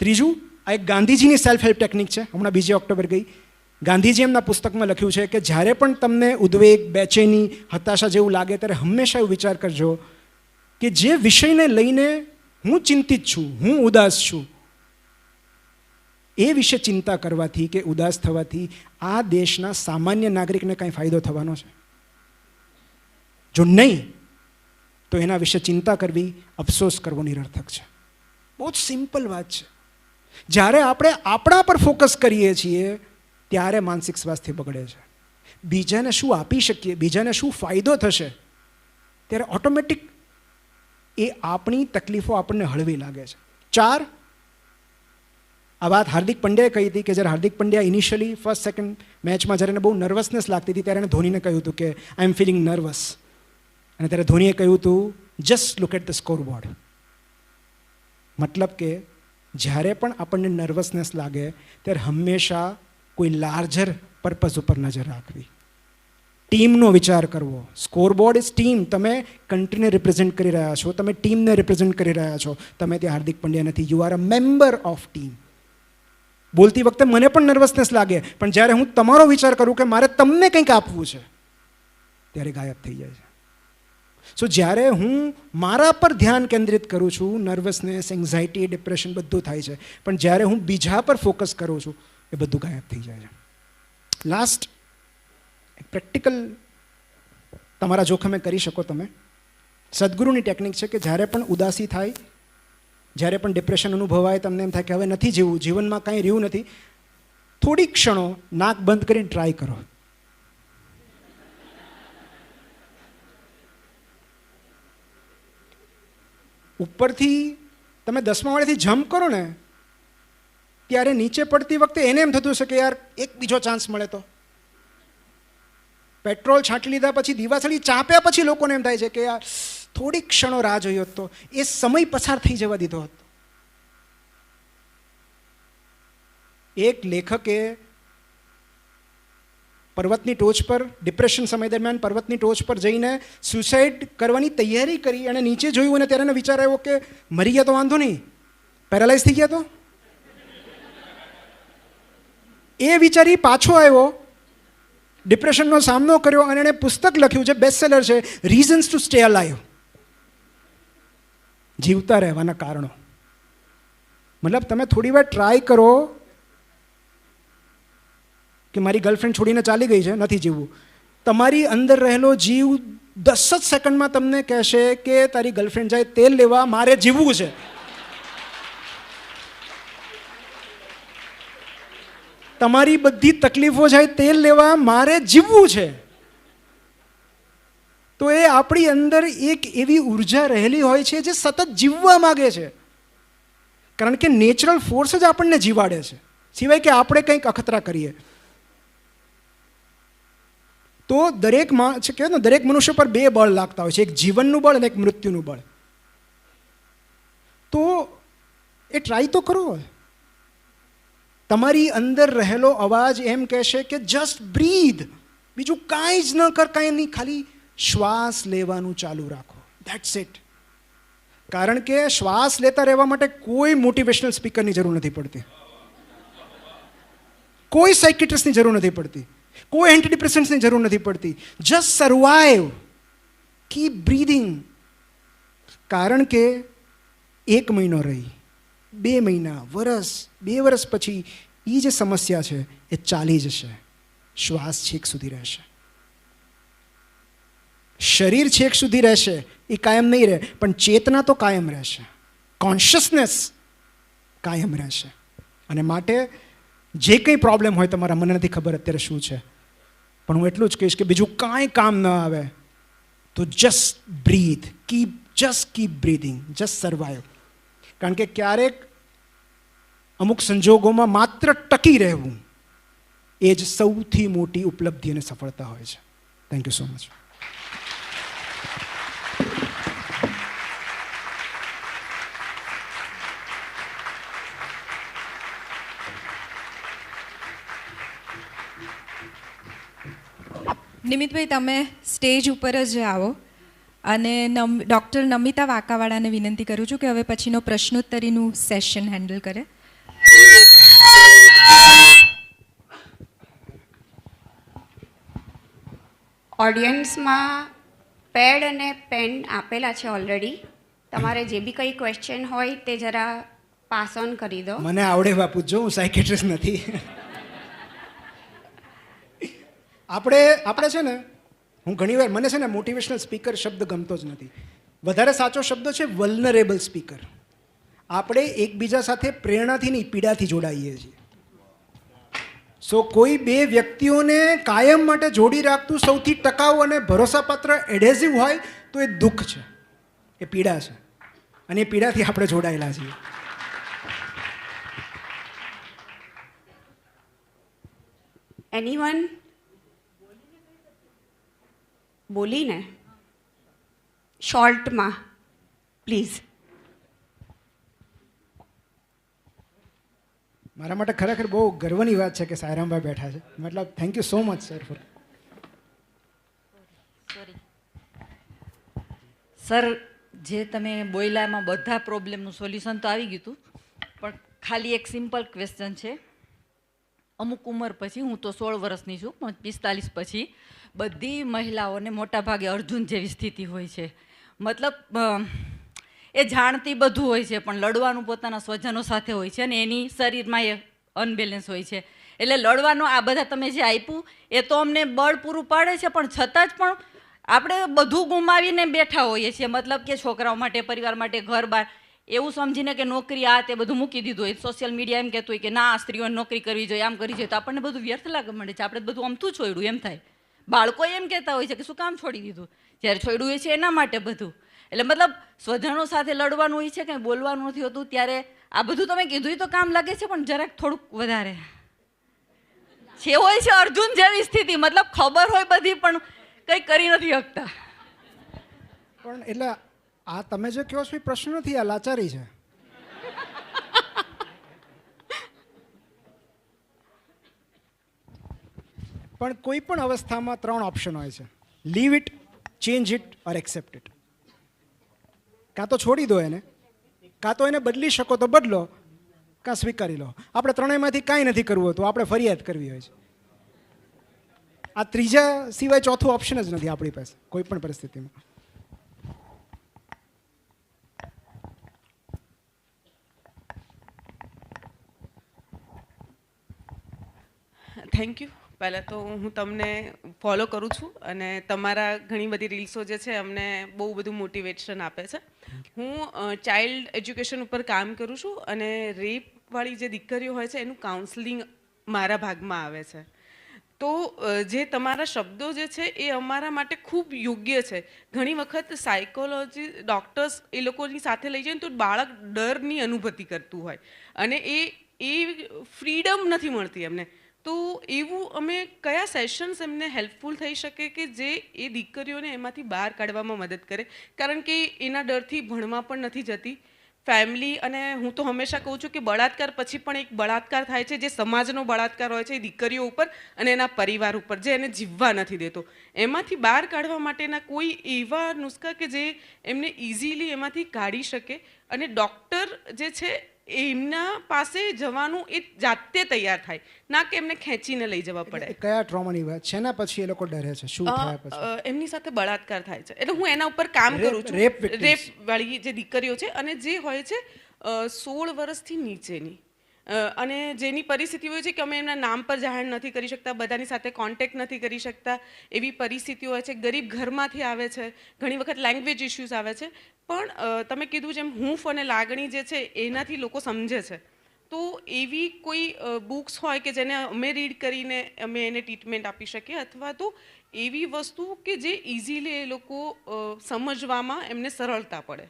ત્રીજું, આ એક ગાંધીજીની સેલ્ફ હેલ્પ ટેકનિક છે, હમણાં 2 ઓક્ટોબર ગઈ. ગાંધીજી એમના પુસ્તકમાં લખ્યું છે કે જ્યારે પણ તમને ઉદ્વેગ, બેચેની, હતાશા જેવું લાગે ત્યારે હંમેશા એવું વિચાર કરજો કે જે વિષયને લઈને હું ચિંતિત છું, હું ઉદાસ છું, એ વિશે ચિંતા કરવાથી કે ઉદાસ થવાથી આ દેશના સામાન્ય નાગરિકને કાંઈ ફાયદો થવાનો છે? જો નહીં, તો એના વિશે ચિંતા કરવી, અફસોસ કરવો નિરર્થક છે. બહુ જ સિમ્પલ વાત છે. જ્યારે આપણે આપણા પર ફોકસ કરીએ છીએ ત્યારે માનસિક સ્વાસ્થ્ય બગડે છે. બીજાને શું આપી શકીએ, બીજાને શું ફાયદો થશે, ત્યારે ઓટોમેટિક એ આપણી તકલીફો આપણને હળવી લાગે છે. 4, આ વાત હાર્દિક પંડ્યાએ કહી હતી કે જ્યારે Hardik Pandya initially first second મેચમાં જ્યારે એને બહુ નર્વસનેસ લાગતી હતી ત્યારે એને ધોનીને કહ્યું હતું કે આઈ એમ ફિલિંગ નર્વસ. અને ત્યારે ધોનીએ કહ્યું હતું just look at the scoreboard. મતલબ કે જ્યારે પણ આપણને નર્વસનેસ લાગે ત્યારે હંમેશા કોઈ લાર્જર પર્પઝ ઉપર નજર રાખવી, ટીમનો વિચાર કરવો. Scoreboard is team. તમે કન્ટ્રીને રિપ્રેઝેન્ટ કરી રહ્યા છો, તમે ટીમને રિપ્રેઝેન્ટ કરી રહ્યા છો. તમે ત્યાં હાર્દિક પંડ્યા નથી, you are a member of team. બોલતી વખતે મને પણ નર્વસનેસ લાગે, પણ જ્યારે હું તમારો વિચાર કરું કે મારે તમને કંઈક આપવું છે, ત્યારે ગાયબ થઈ જાય છે. સો જ્યારે હું મારા પર ધ્યાન કેન્દ્રિત કરું છું, નર્વસનેસ, એન્ઝાયટી, ડિપ્રેશન બધું થાય છે. પણ જ્યારે હું બીજા પર ફોકસ કરું છું, એ બધું ગાયબ થઈ જાય છે. લાસ્ટ એક પ્રેક્ટિકલ તમારા જોખમે કરી શકો તમે. સદગુરુની ટેકનિક છે કે જ્યારે પણ ઉદાસી થાય, જ્યારે પણ ડિપ્રેશન અનુભવાય, તમને એમ થાય કે હવે નથી જીવવું, જીવનમાં કાંઈ રહ્યું નથી, થોડી ક્ષણો નાક બંધ કરીને ટ્રાય કરો. ઉપરથી તમે 10મા માળેથી જમ્પ કરો ને ત્યારે નીચે પડતી વખતે એને એમ થતું હશે કે યાર એક બીજો ચાન્સ મળે તો. પેટ્રોલ છાંટી લીધા પછી, દિવાસળી ચાંપ્યા પછી લોકોને એમ થાય છે કે યાર થોડી ક્ષણો રાહ જોયો હતો, એ સમય પસાર થઈ જવા દીધો હતો. એક લેખકે પર્વતની ટોચ પર, ડિપ્રેશન સમય દરમિયાન પર્વતની ટોચ પર જઈને સુસાઇડ કરવાની તૈયારી કરી અને નીચે જોયું અને ત્યારે એને વિચાર આવ્યો કે મરી ગયા તો વાંધો નહીં, પેરાલાઇઝ થઈ ગયા તો. એ વિચારી પાછો આવ્યો, ડિપ્રેશનનો સામનો કર્યો અને એણે પુસ્તક લખ્યું છે, બેસ્ટ સેલર છે, રીઝન્સ ટુ સ્ટે અલાઇવ. જીવતા રહેવાના કારણો. મતલબ તમે થોડી વાર ટ્રાય કરો કે મારી ગર્લફ્રેન્ડ છોડીને ચાલી ગઈ છે, નથી જીવવું. તમારી અંદર રહેલો જીવ 10 જ સેકન્ડમાં તમને કહેશે કે તારી ગર્લફ્રેન્ડ જાય તેલ લેવા, મારે જીવવું છે. તમારી બધી તકલીફો જાય તેલ લેવા, મારે જીવવું છે. તો એ આપણી અંદર એક એવી ઉર્જા રહેલી હોય છે જે સતત જીવવા માગે છે. કારણ કે નેચરલ ફોર્સ જ આપણને જીવાડે છે, સિવાય કે આપણે કંઈક અખતરા કરીએ. તો દરેક કહેવાય ને, દરેક મનુષ્ય પર 2 બળ લાગતા હોય છે, એક જીવનનું બળ અને એક મૃત્યુનું બળ. તો એ ટ્રાય તો કરો. તમારી અંદર રહેલો અવાજ એમ કહેશે કે જસ્ટ બ્રીધ, બીજું કાંઈ જ ન કર, કાંઈ નહીં, ખાલી શ્વાસ લેવાનું ચાલુ રાખો. That's it. કારણ કે શ્વાસ લેતા રહેવા માટે કોઈ મોટિવેશનલ સ્પીકરની જરૂર નથી પડતી, કોઈ સાયકિટ્રિસ્ટની જરૂર નથી પડતી, કોઈ એન્ટીડિપ્રેસન્ટ્સની જરૂર નથી પડતી. Just survive, keep breathing. કારણ કે 1 મહિનો રહી, 2 મહિના, વરસ, 2 વર્ષ પછી એ જે સમસ્યા છે એ ચાલી જશે. શ્વાસ છેક સુધી રહેશે, શરીર છેક સુધી રહેશે, એ કાયમ નહીં રહે, પણ ચેતના તો કાયમ રહેશે, કોન્શિયસનેસ કાયમ રહેશે. અને માટે જે કંઈ પ્રોબ્લેમ હોય, તમારા મને નથી ખબર અત્યારે શું છે, પણ હું એટલું જ કહીશ કે બીજું કાંઈ કામ ન આવે તો just breathe, just keep breathing, just survive. કારણ કે ક્યારેક અમુક સંજોગોમાં માત્ર ટકી રહેવું એ જ સૌથી મોટી ઉપલબ્ધિ અને સફળતા હોય છે. Thank you so much. નિમિતભાઈ, તમે સ્ટેજ ઉપર જ આવો અને ડૉક્ટર નમિતા વાંકાવાળાને વિનંતી કરું છું કે હવે પછીનો પ્રશ્નોત્તરીનું સેશન હેન્ડલ કરે. ઓડિયન્સમાં પેડ અને પેન આપેલા છે ઓલરેડી. તમારે જે બી કંઈ ક્વેશ્ચન હોય તે જરા પાસ ઓન કરી દો. મને આવડે એવા પૂછજો, હું સાયકેટ્રિસ્ટ નથી. આપણે છે ને, હું ઘણીવાર મને છે ને મોટિવેશનલ સ્પીકર શબ્દ ગમતો જ નથી. વધારે સાચો શબ્દ છે વલ્નરેબલ સ્પીકર. આપણે એકબીજા સાથે પ્રેરણાથી નહીં, પીડાથી જોડાઈએ છીએ. સો કોઈ બે વ્યક્તિઓને કાયમ માટે જોડી રાખતું સૌથી ટકાઉ અને ભરોસાપાત્ર એડહેઝિવ હોય તો એ દુઃખ છે, એ પીડા છે, અને એ પીડાથી આપણે જોડાયેલા છીએ. એનીવન બોલીને શોર્ટમાં પ્લીઝ. મારા માટે ખરેખર બહુ ગર્વની વાત છે કે સાયરામભાઈ બેઠા છે. મતલબ thank you so much sir for. Sir, જે તમે બોયલામાં બધા પ્રોબ્લેમનું સોલ્યુશન તો આવી ગયું હતું, પણ ખાલી એક સિમ્પલ ક્વેશ્ચન છે. અમુક ઉંમર પછી, હું તો 16 વર્ષની છું, પણ 45 પછી બધી મહિલાઓને મોટાભાગે અર્જુન જેવી સ્થિતિ હોય છે. મતલબ એ જાણતી બધું હોય છે, પણ લડવાનું પોતાના સ્વજનો સાથે હોય છે, અને એની શરીરમાં એ અનબેલેન્સ હોય છે. એટલે લડવાનું આ બધા તમે જે આપ્યું એ તો અમને બળ પૂરું પાડે છે, પણ છતાં જ પણ આપણે બધું ગુમાવીને બેઠા હોઈએ છીએ. મતલબ કે છોકરાઓ માટે, પરિવાર માટે, ઘર બહાર એવું સમજીને કે નોકરી આ તે બધું મૂકી દીધું હોય. સોશિયલ મીડિયા એમ કહેતું હોય કે ના, સ્ત્રીઓને નોકરી કરવી જોઈએ, આમ કરવી જોઈએ, તો આપણને બધું વ્યર્થ લાગવા માંડે છે. આપણે બધું અમથું છોડ્યું એમ થાય. બાળકો એમ કહેતા હોય છે કે શું કામ છોડી દીધું, જ્યારે છોડ્યું હોય છે એના માટે બધું. એટલે મતલબ સ્વજનો સાથે લડવાનું હોય છે, કંઈ બોલવાનું નથી હોતું. ત્યારે આ બધું તમે કીધું તો કામ લાગે છે, પણ જરાક થોડુંક વધારે છે હોય છે અર્જુન જેવી સ્થિતિ. મતલબ ખબર હોય બધી, પણ કંઈ કરી નથી શકતા. પણ એટલે આ તમે જે કહો છો એ પ્રશ્ન નથી, આ લાચારી છે. પણ કોઈ પણ અવસ્થામાં 3 ઓપ્શન હોય છે: leave it, change it or accept it. કાં તો છોડી દો એને, કાં તો એને બદલી શકો તો બદલો, કાં સ્વીકારી લો. આપણે ત્રણેયમાંથી કાંઈ નથી કરવું તો આપણે ફરિયાદ કરવી હોય છે. આ ત્રીજા સિવાય ચોથું ઓપ્શન જ નથી આપણી પાસે કોઈ પણ પરિસ્થિતિમાં. Thank you. પહેલાં તો હું તમને ફોલો કરું છું, અને તમારા ઘણી બધી રીલ્સો જે છે અમને બહુ બધું મોટિવેશન આપે છે. હું ચાઇલ્ડ એજ્યુકેશન ઉપર કામ કરું છું, અને રેપવાળી જે દીકરીઓ હોય છે એનું કાઉન્સલિંગ મારા ભાગમાં આવે છે. તો જે તમારા શબ્દો જે છે એ અમારા માટે ખૂબ યોગ્ય છે. ઘણી વખત સાયકોલોજી ડૉક્ટર્સ એ લોકોની સાથે લઈ જાય ને તો બાળક ડરની અનુભૂતિ કરતું હોય, અને એ ફ્રીડમ નથી મળતી એમને. તો એવું અમે કયા સેશન્સ એમને હેલ્પફુલ થઈ શકે કે જે એ દીકરીઓને એમાંથી બહાર કાઢવામાં મદદ કરે? કારણ કે એના ડરથી ભણવા પણ નથી જતી. ફેમિલી, અને હું તો હંમેશા કહું છું કે બળાત્કાર પછી પણ એક બળાત્કાર થાય છે, જે સમાજનો બળાત્કાર હોય છે એ દીકરીઓ ઉપર અને એના પરિવાર ઉપર, જે એને જીવવા નથી દેતો. એમાંથી બહાર કાઢવા માટેના કોઈ એવા નુસ્ખા કે જે એમને ઇઝીલી એમાંથી કાઢી શકે, અને ડૉક્ટર જે છે એમના પાસે જવાનું એ જાતે તૈયાર થાય, ના કે એમને ખેંચીને લઈ જવા પડે. કયા ટ્રોમાની વાત છે? એના પછી એ લોકો ડરે છે? શું થયા પછી? એમની સાથે બળાત્કાર થાય છે, એટલે હું એના ઉપર કામ કરું છું. રેપ વાળી જે દીકરીઓ છે, અને જે હોય છે 16 વર્ષથી નીચેની, અને જેની પરિસ્થિતિ હોય છે કે અમે એમના નામ પર જાહેર નથી કરી શકતા, બધાની સાથે કોન્ટેક્ટ નથી કરી શકતા, એવી પરિસ્થિતિઓ હોય છે. ગરીબ ઘરમાંથી આવે છે, ઘણી વખત લેંગ્વેજ ઇશ્યુઝ આવે છે. પણ તમે કીધું જેમ હૂંફ અને લાગણી જે છે એનાથી લોકો સમજે છે. તો એવી કોઈ બુક્સ હોય કે જેને અમે રીડ કરીને અમે એને ટ્રીટમેન્ટ આપી શકીએ, અથવા તો એવી વસ્તુ કે જે ઇઝીલી એ લોકો સમજવામાં એમને સરળતા પડે.